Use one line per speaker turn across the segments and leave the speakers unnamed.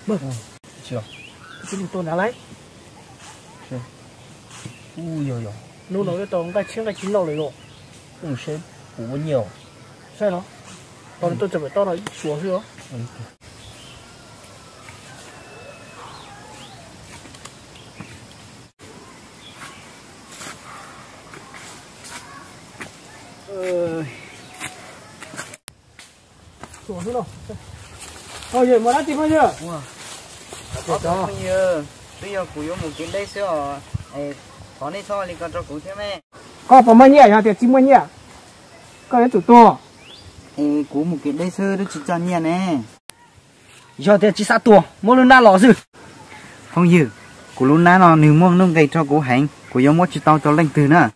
Vâng.
Chưa.
Cái gì tôi nào lấy?
Chưa. Ui rồi.
Nô nó cái tông cái chiếc cái chín lầu này rồi.
Cũng sẽ củ nhiều.
Sao nó? Còn tôi chuẩn bị to nó xuống chưa? Xuống thế nào? Thôi giờ mà đã tìm bao nhiêu?
Bây giờ củ một cái đây xưa có nên cho liền cho củ thế mẹ.
Có bao nhiêu hả? Thì chín bao nhiêu? Có cái tủ to.
Củ một cái đây xưa đó chỉ cho nhẹ nè.
Giờ thì chỉ sát tua, mỗi lần nào lỏ gì?
Không dữ, củ lúc nãy nó nếu muốn nông đây cho củ hành, củ giống mỗi chỉ tao cho lanh từ nữa.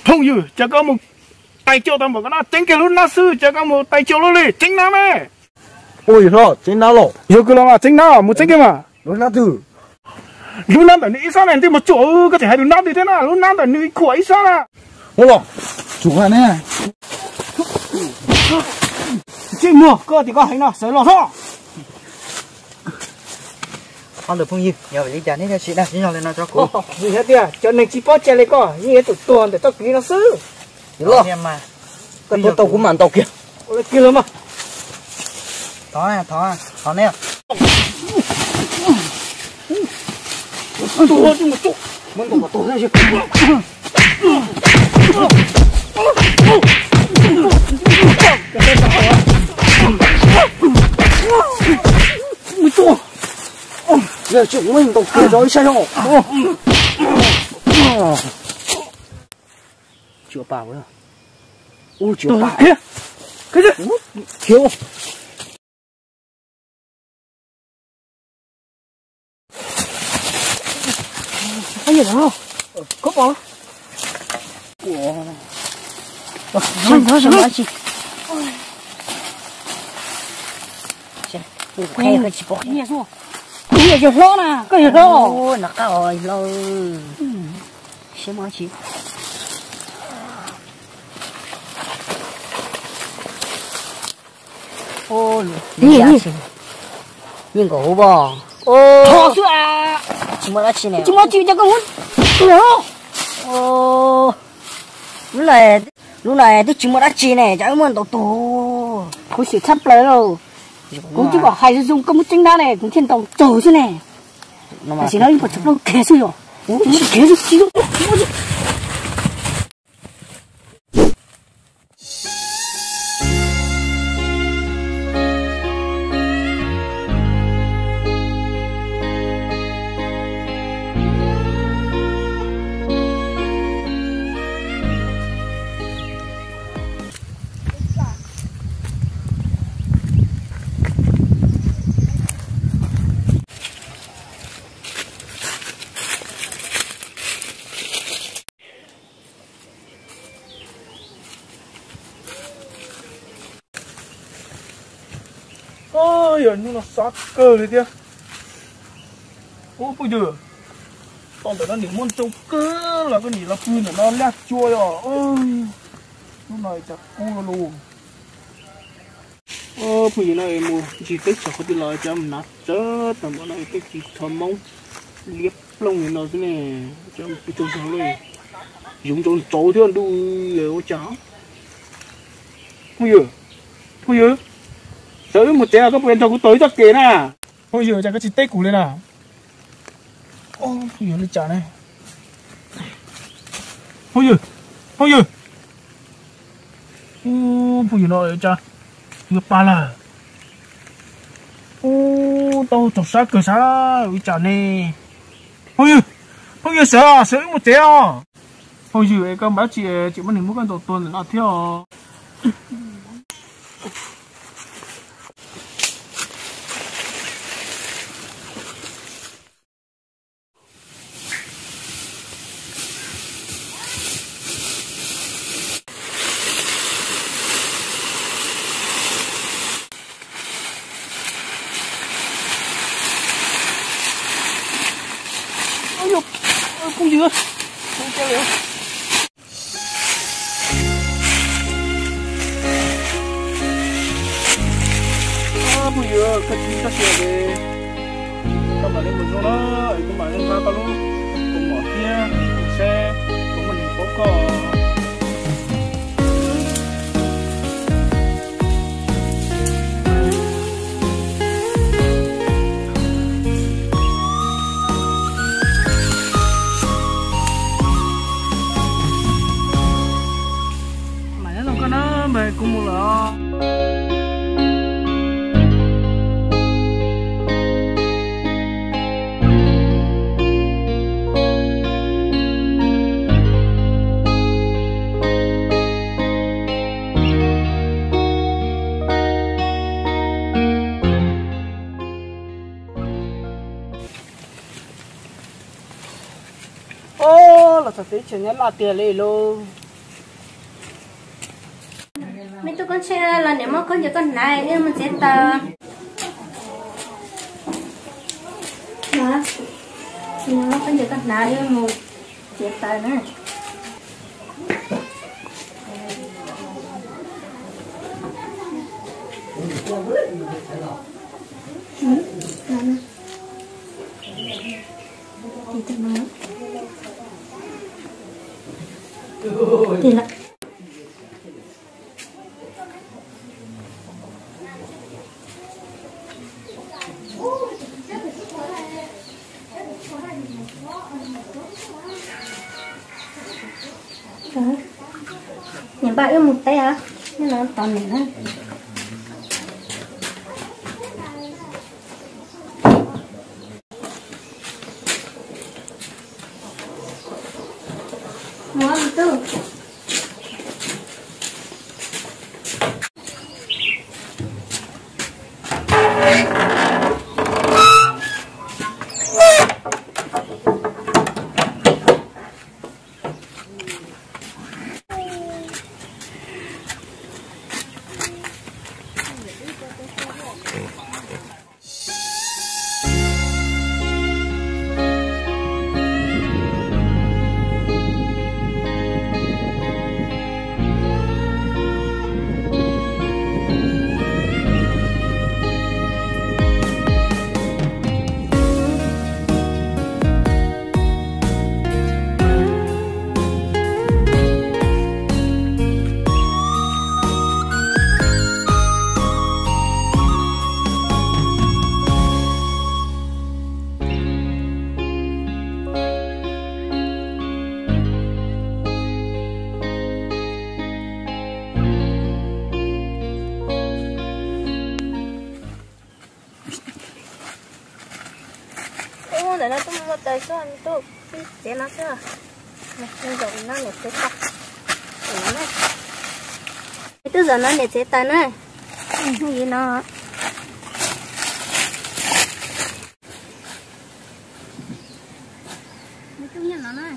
Không dữ, chỉ có một tay chiêu tao bảo cái nó chính cái lúc nào sư, chỉ có một tay chiêu luôn đi, chính nào mẹ?
Ôi rồi, chính nào lộ?
Giờ cứ lo mà chính nào, một chính cái mà.
Lúc nào từ?
Lúc nào tại nữ sao này thì một chỗ có thể hay lúc nào thì thế nào, lúc nào tại nữ khỏi sao à?
Ôi rồi, chủ này nè.
Chị mua, cơ thì có hành nào, sấy lọt đó.
Không được Phong Dư, nhờ phải đi trả hết chị nào, chị nào lên nào cho củ.
Gì hết kìa, cho nên chỉ bỏ chè lấy co, như thế tụi tuần để tao kỹ nó sư.
Đúng rồi. Em mà.
Cái tàu cũng màn tàu kia.
Ôi kia lắm mà.
Thó nè.
Tụi chứ một chút. Muốn tụi tụi ra chứ. Ôi tụi.
Giờ chúng mình tàu kia rồi sao không?
Chưa bảo nữa.
Ui chưa bảo.
Kia. Cái gì?
Thiếu.
Cái gì đó? Có bỏ.
Nó什么去？快快去包！你也说，你也就说呢，个也说。哦，那个哦喽。什么去？哦，你狗吧？哦。好说啊！怎么了去呢？怎么去这个我？哦。lúc này tôi chỉ muốn đắt chi này chẳng muốn đầu tù cũng sẽ sắp lấy rồi cũng chỉ bảo hay dùng công chính đá này cũng thiên tông trầu chứ này mà chỉ nói một chút nó kể chứ rồi cũng kể chứ xíu
ôi giời, nhưng nó sát cơ đấy kia. Ô bây giờ tao tưởng nó nỉ môn trâu cơ là cái nỉ là pin của nó lát chua rồi. Ôi lúc này chặt cu nó luôn. Ô bây giờ này mua chỉ tích cho có tí lời cho mình nát chết tầm bọn này tích chỉ thơm mông liếp lông thì nó thế này cho mình cái trâu trắng này dùng trâu trâu thế đu lều cháo. Bây giờ tới một té các bên cho cũng tới chắc kể nè. Thôi giờ chắc cái chỉ tết củ lên nào. Ô bây giờ nó chả này. Thôi giờ ô bây giờ nó chả ngược ba là ô tao chọc sát cửa sát bị chả nè. Thôi giờ sợ một té à. Thôi giờ các bác chị bắt mình muốn con tổ tuần là theo. Không dưa không treo được. Bây giờ cái gì ta xẻ về mà lên một số nó ấy cũng mà lên pha tao luôn cùng mỏ kia xe cũng mình phố cò mày nó không có nó mày cũng mua lọ. Ô là thật sự chuyện là tiền lì luôn.
mấy tụi con xe là nếu mà con cho con này nên mình sẽ tờ đó nếu mà con cho con này nên một sẽ tờ nữa thì là nhà bạn yêu một tay à nên là toàn này thôi mua tư để nó tung một tay số anh tu để nó chưa nó dùng nó để chế tóc này từ giờ nó để chế tay này gì nó chú nhìn nó này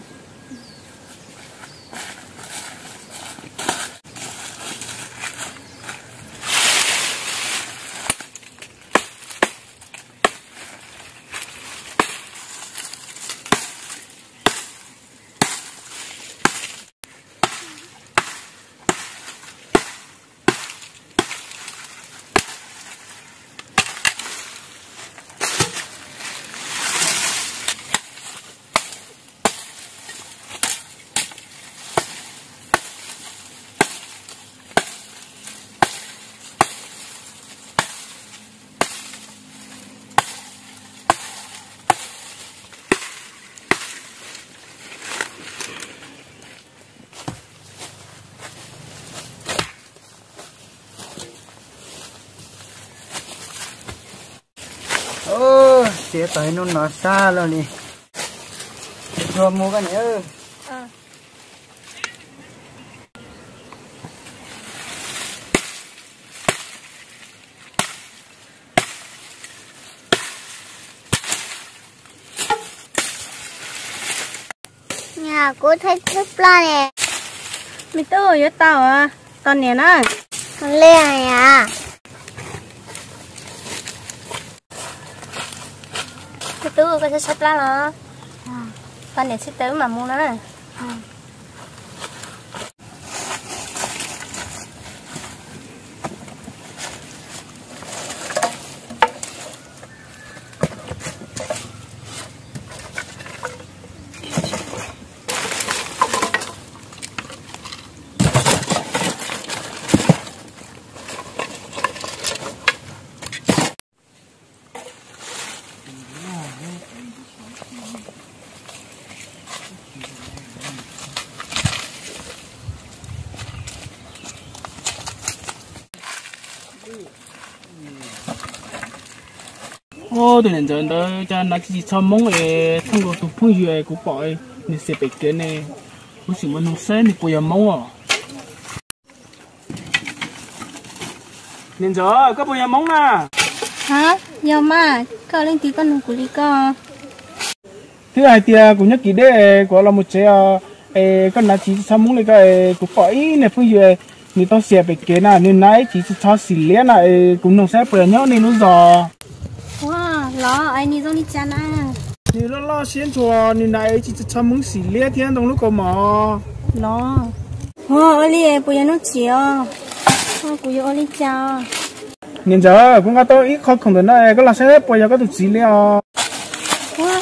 chế tay nó xa rồi nè rồi mua cái nữa
nhà cô thấy thích la nè
mình tư với tao à tao nè nó
con lê này à cái tư cái sắp lá nó con này sẽ tới mà mua nó này
ô từ nãy giờ đó cho nó chỉ cho mong ấy thông qua tụ phong duyệt của bội nên sẽ bị cái này cũng chỉ muốn nông sản thì bây giờ mong à nên giờ có bây giờ mong nè
hả giờ mà có lên tí con của đi con
thứ hai tia cũng nhắc kỹ đấy có là một chế con nó chỉ cho mong này cái của bội này phong duyệt người ta sẽ bị cái nào nên nãy chỉ cho xì lẻ này cũng nông sản bây giờ nên nó giò
wow lo ai đi rồi đi chán à
你那老先做，你那一起出门洗两天东路干嘛？
lo ô đi bây giờ nó chiều bây giờ đi chào
你这我讲到一考空的那个老师不要个都资料。
wow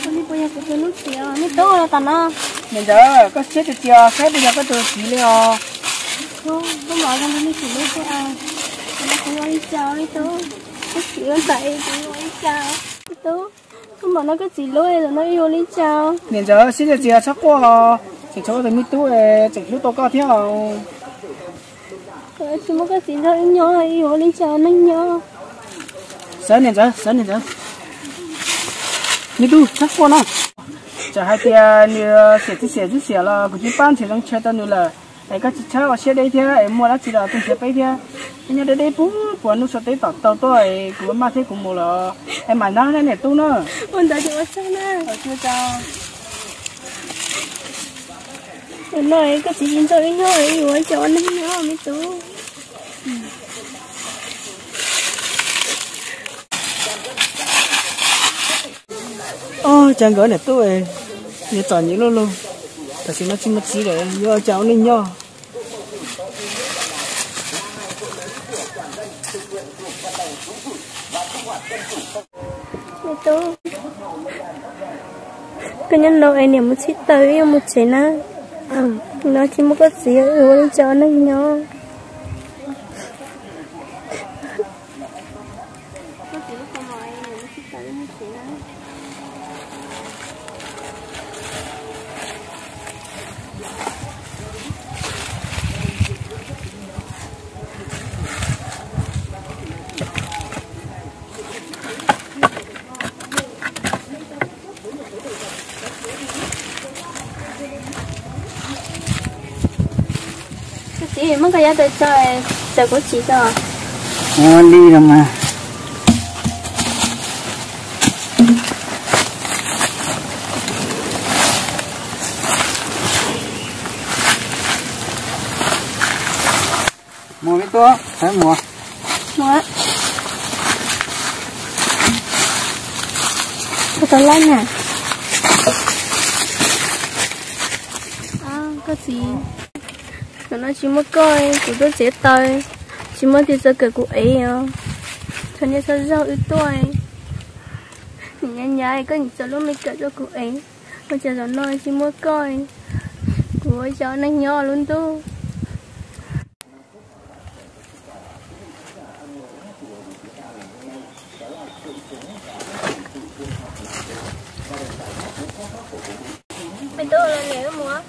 đi bây giờ bây giờ nó chiều nó to là tao nó
你这个写的家，才不要个都资料。
không mở ra nó chỉ lấy cho à nó cũng đi chào đi tú cái chị con tại cũng đi chào tú không mà nó cái gì lôi rồi nó yêu đi chào
你这写的家差过了，这chỗ的米多诶，这就多高条。
chỉ một cái gì thôi nhỏ yêu đi chào nó nhỏ
3年3年你都差过了。这还得你写就写了，估计半天能吃到你了。 cái chỉ cho ở xe đây thế em mua lá chỉ là tôi sẽ bay thế nhưng đây bún nó sẽ tới tàu tôi của mà thế cũng mua là em mà nó này tu nữa
ôn đã chịu sao nè
chưa cho
nói cái gì nhìn tôi nói yêu cho nó nhỏ mới tú
chẳng gỡ này tôi như chọn những luôn tại sao nó chỉ mất chỉ để do cháu nên nhau
tú cái nhân đồ này một chiếc tới một chế na nó chỉ một cái gì yêu cho nó nhỏ chị mất cái giá tới chơi của chị rồi
đi rồi mà mua cái to phải mua
cái lạnh à cái gì nó chỉ mới coi của tôi chế tay chỉ mới thì giờ cái của ấy à cho nên sao rau ít tuổi nhảy cái giờ lúc mình kể cho của ấy bây giờ nó nói chỉ mới coi của cháu nó nhỏ luôn tu mày tôi là nếu mua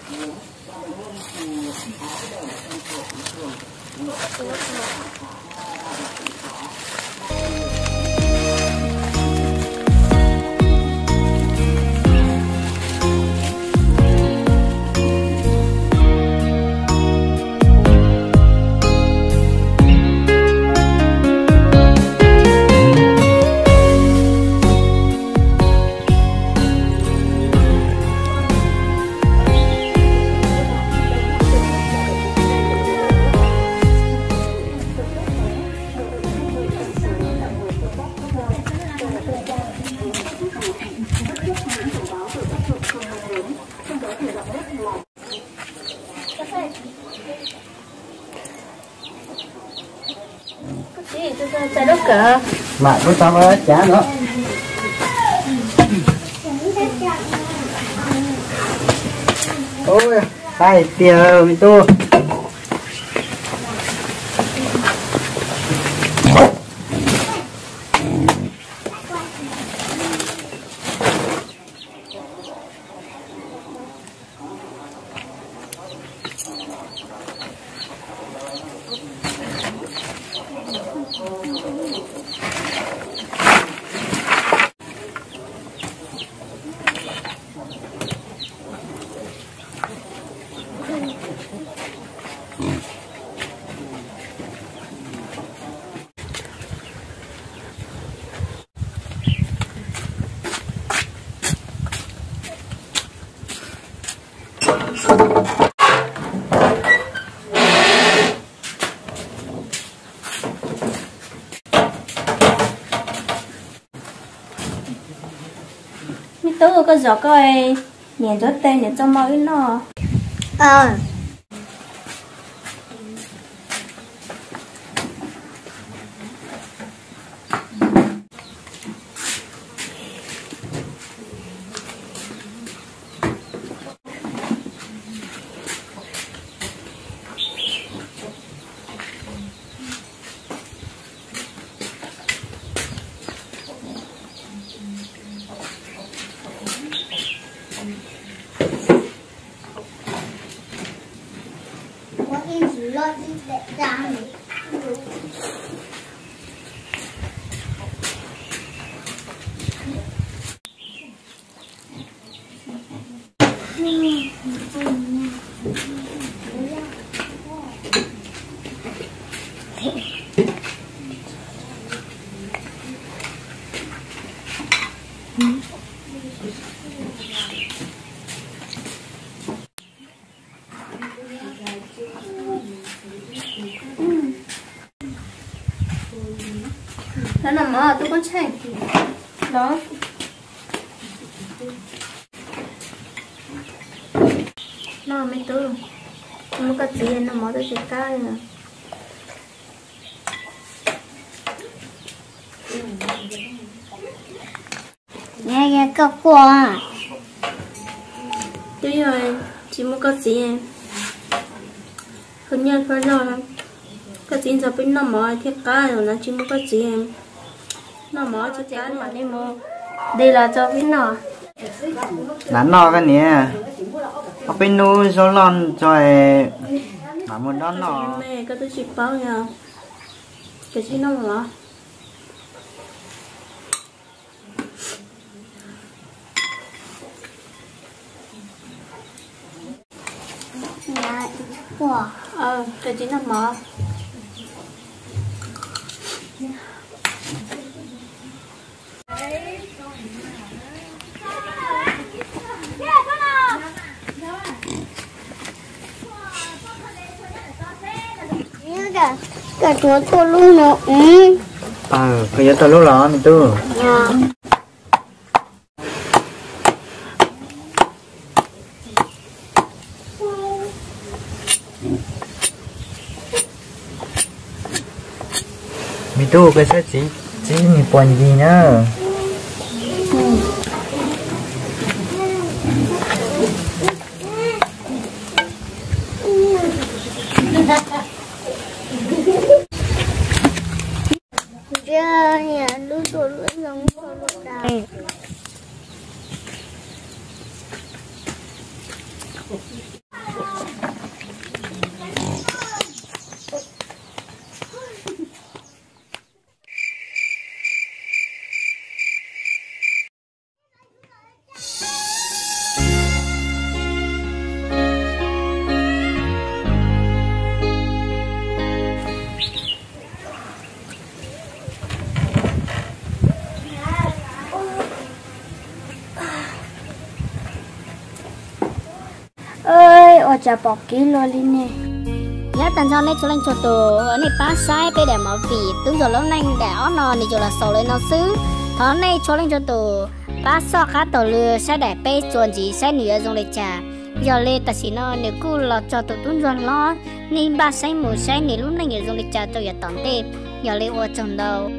mà có sao đó chả nữa ôi tay tiền mình tu
tôi có gió coi nhìn cho tên nhìn cho mọi nó nó nằm ở tôi con trai đó nó mới tư nó có gì nó mở tôi chỉ cái nè
nghe nghe có qua
đúng rồi chỉ một cái gì em không nhận phải lo lắm cái gì giờ bên nó mở thiết cái rồi nó chỉ một cái gì em nó mở cho cái mà đi mua đây là cho bên nó
nắn nó cái nè ở bênนู้số lon rồi mà một đó nó
mẹ cái tôi chỉ bao nha cái gì nó mở
nhà qua
cái gì nó mở
cả chúa tôi luôn nữa
bây giờ tôi lúc đó mình tu mình tu cái sẽ chỉ mình buồn gì nữa
nhà lúc tôi luôn giống lúc nào
ơi ở chả bỏ ký lo đi nè
nhớ tận sau này cho lên cho tù ở này ba sai bây để mở vị tướng rồi lúc này để ó nò thì cho là sầu lên nó xứ tháng này cho lên cho tù ba so khá tàu lừa sẽ để bê chuẩn gì sẽ nửa dùng để trả giờ lên ta chỉ nó nếu cứ là cho tụ tuấn rồi lo nên ba sai một sai này lúc này dùng để trả tôi giờ tận tê giờ lên ở trong đầu